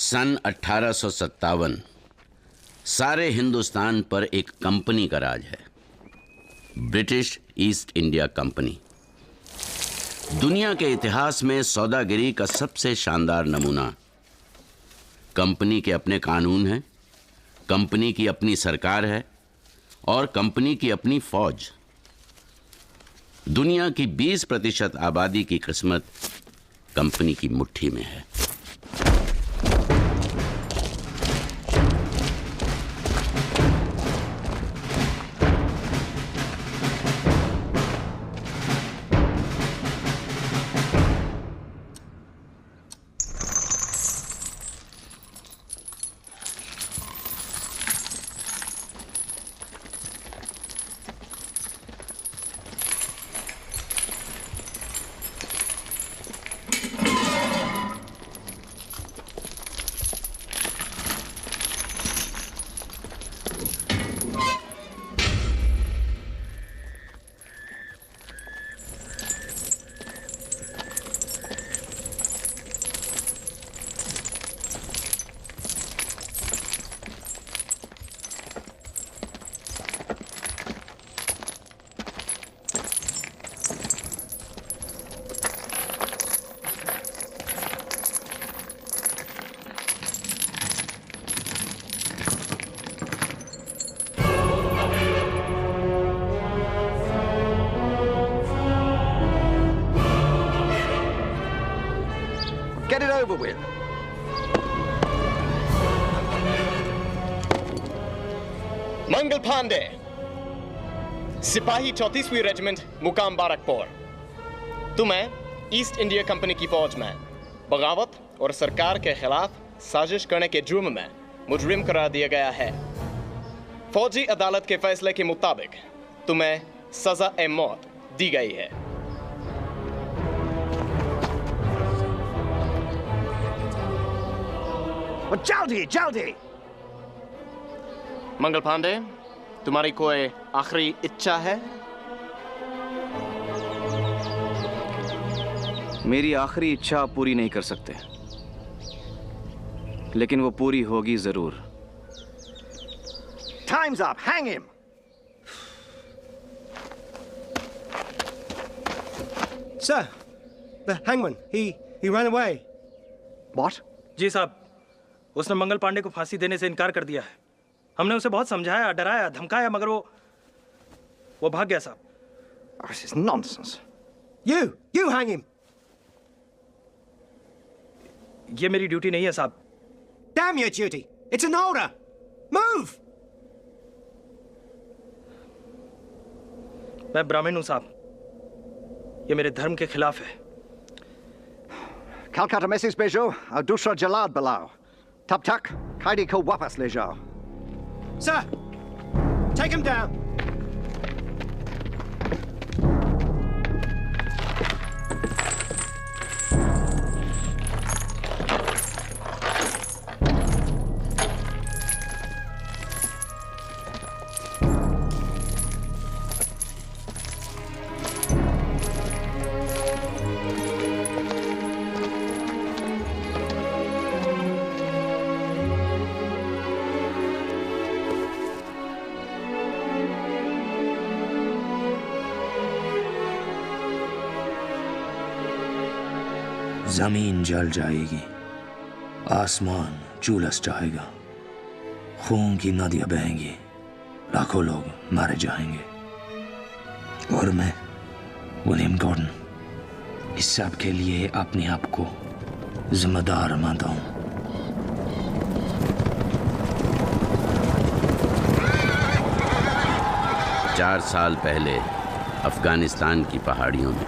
सन 1857 सारे हिंदुस्तान पर एक कंपनी का राज है, ब्रिटिश ईस्ट इंडिया कंपनी। दुनिया के इतिहास में सौदागिरी का सबसे शानदार नमूना। कंपनी के अपने कानून हैं, कंपनी की अपनी सरकार है और कंपनी की अपनी फौज। दुनिया की 20% आबादी की किस्मत कंपनी की मुट्ठी में है। Get it over with. Mangal Pandey, सिपाही 34वीं रेजिमेंट, मुकाम बारकपुर। तुम्हें ईस्ट इंडिया कंपनी की फौज में बगावत और सरकार के खिलाफ साजिश करने के जुर्म में मुजरिम करार दिया गया है। फौजी अदालत के फैसले के मुताबिक तुम्हें सजा-ए-मौत दी गई है। जल्दी जल्दी। मंगल पांडे, तुम्हारी कोई आखिरी इच्छा है? मेरी आखिरी इच्छा आप पूरी नहीं कर सकते, लेकिन वो पूरी होगी जरूर। Time's up. Hang him. Sir, the hangman, he ran away. What? जी साहब, उसने मंगल पांडे को फांसी देने से इनकार कर दिया है। हमने उसे बहुत समझाया, डराया, धमकाया, मगर वो भाग गया साहब। This is nonsense. You hang him. ये मेरी ड्यूटी नहीं है साहब। Damn your duty! It's an order! Move! मैं ब्राह्मण हूं साहब, ये मेरे धर्म के खिलाफ है। Calcutta मैसेज भेजो और दूसरा जलाद बुलाओ। तब तक कैदी को वापस ले जाओ। Sir! Take him down! जमीन जल जाएगी, आसमान झुलस जाएगा, खून की नदियां बहेंगी, लाखों लोग मारे जाएंगे और मैं विलियम गॉर्डन इस सब के लिए अपने आप को जिम्मेदार मानता हूं। 4 साल पहले अफगानिस्तान की पहाड़ियों में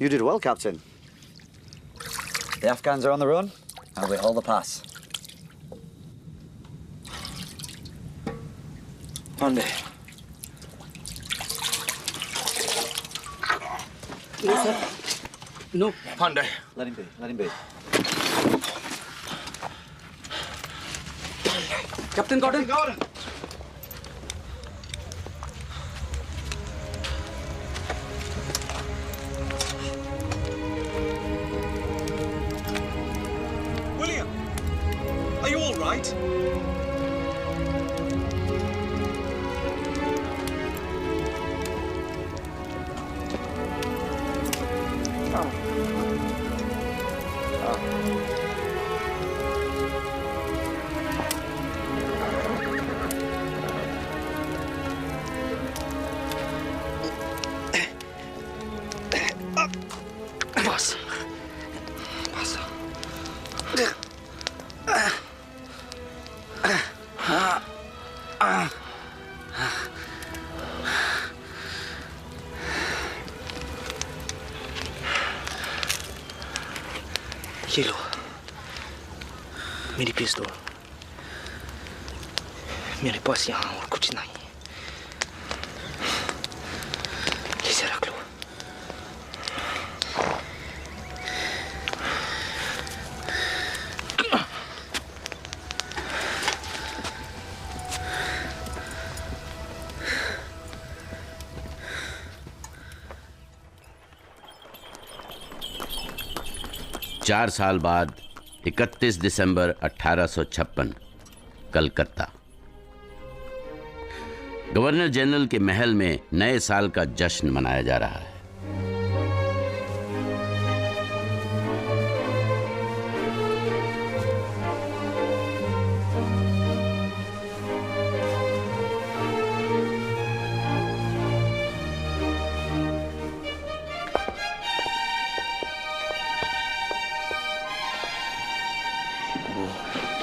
You did well, Captain. The Afghans are on the run, and we hold the pass. Pandey. No, sir. No. Pandey. Let him be, let him be. Captain Gordon. William, are you all right? Bas. Bas. ये लो मेरी पिस्तौल मेरे पास यहाँ और कुछ नहीं इसे रख लो चार साल बाद 31 दिसंबर 1856 कलकत्ता। गवर्नर जनरल के महल में नए साल का जश्न मनाया जा रहा है।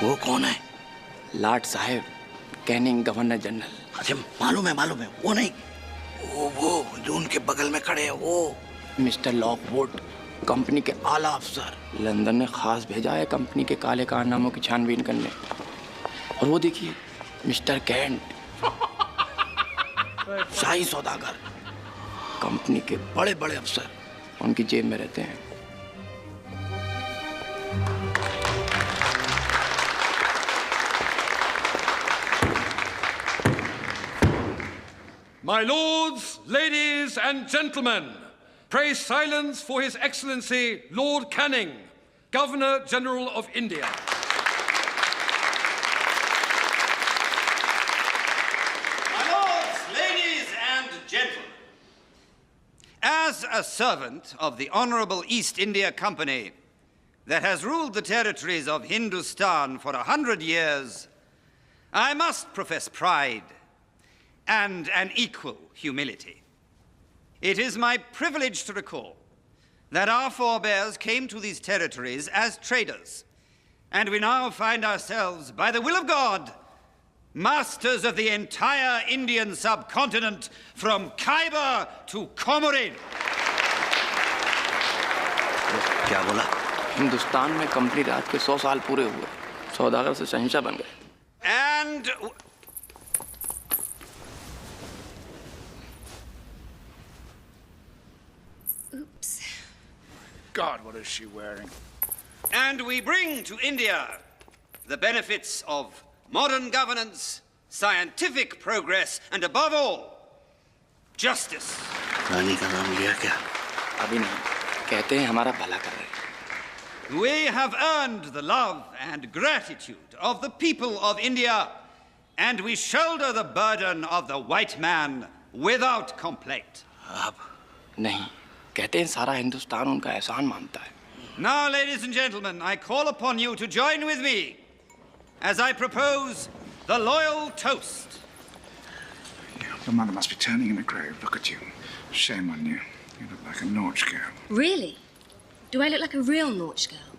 वो कौन है? लाट साहब, कैनिंग गवर्नर जनरल। अच्छा, मालूम है, वो नहीं, वो जो उनके बगल में खड़े हैं वो। मिस्टर लॉकवुड, कंपनी के आला अफसर। लंदन ने खास भेजा है कंपनी के काले कारनामों की छानबीन करने। और वो देखिए मिस्टर कैंट, शाही सौदागर, कंपनी के बड़े बड़े अफसर उनकी जेब में रहते हैं। My lords, ladies and gentlemen, pray silence for His Excellency Lord Canning, Governor General of India. My lords, ladies and gentlemen, as a servant of the Honorable East India Company that has ruled the territories of Hindustan for 100 years, I must profess pride and an equal humility. It is my privilege to recall that our forebears came to these territories as traders, and we now find ourselves, by the will of God, masters of the entire Indian subcontinent from Khyber to Comorin. क्या बोला? हिंदुस्तान में company राज के 100 साल पूरे हुए, सौदागर से शहंशाह बन गए। And oops. God, what is she wearing? And we bring to India the benefits of modern governance, scientific progress, and above all, justice. रानी का नाम लिया क्या? अभी नहीं, कहते हैं हमारा भला कर रहे हैं। We have earned the love and gratitude of the people of India, and we shoulder the burden of the white man without complaint. अब नहीं, कहते हैं सारा हिंदुस्तान उनका एहसान मानता है। Now, ladies and gentlemen, I call upon you to join with me as I propose the loyal toast. Your mother must be turning in a grave. Look at you. Shame on you. You look like a Nautch girl. Really? Do I look like a real Nautch girl?